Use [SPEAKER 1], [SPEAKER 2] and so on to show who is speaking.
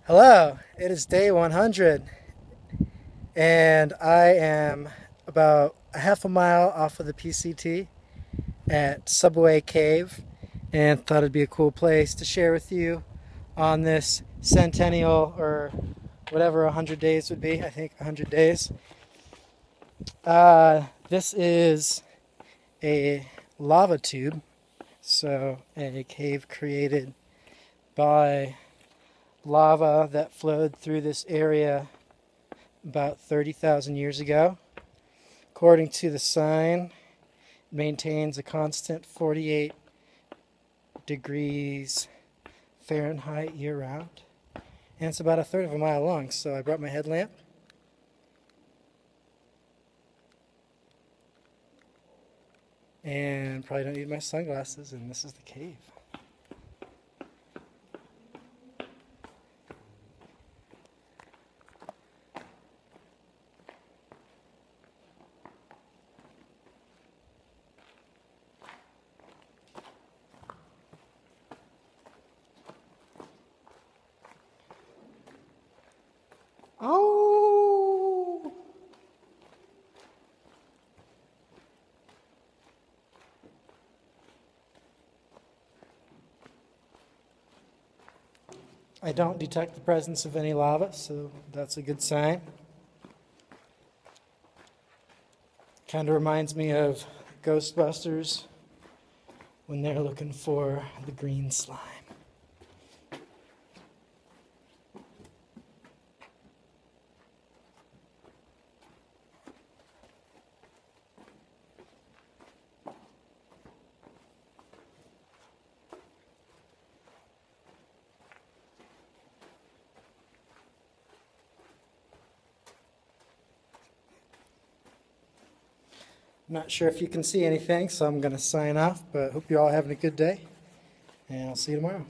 [SPEAKER 1] Hello, it is day 100 and I am about a half a mile off of the PCT at Subway Cave and thought it'd be a cool place to share with you on this centennial or whatever 100 days would be. I think 100 days. This is a lava tube, so a cave created by lava that flowed through this area about 30,000 years ago. According to the sign, it maintains a constant 48 degrees Fahrenheit year-round. And it's about a third of a mile long, so I brought my headlamp. And probably don't need my sunglasses, and this is the cave. Oh! I don't detect the presence of any lava, so that's a good sign. Kind of reminds me of Ghostbusters when they're looking for the green slime. I'm not sure if you can see anything, so I'm going to sign off, but hope you're all having a good day, and I'll see you tomorrow.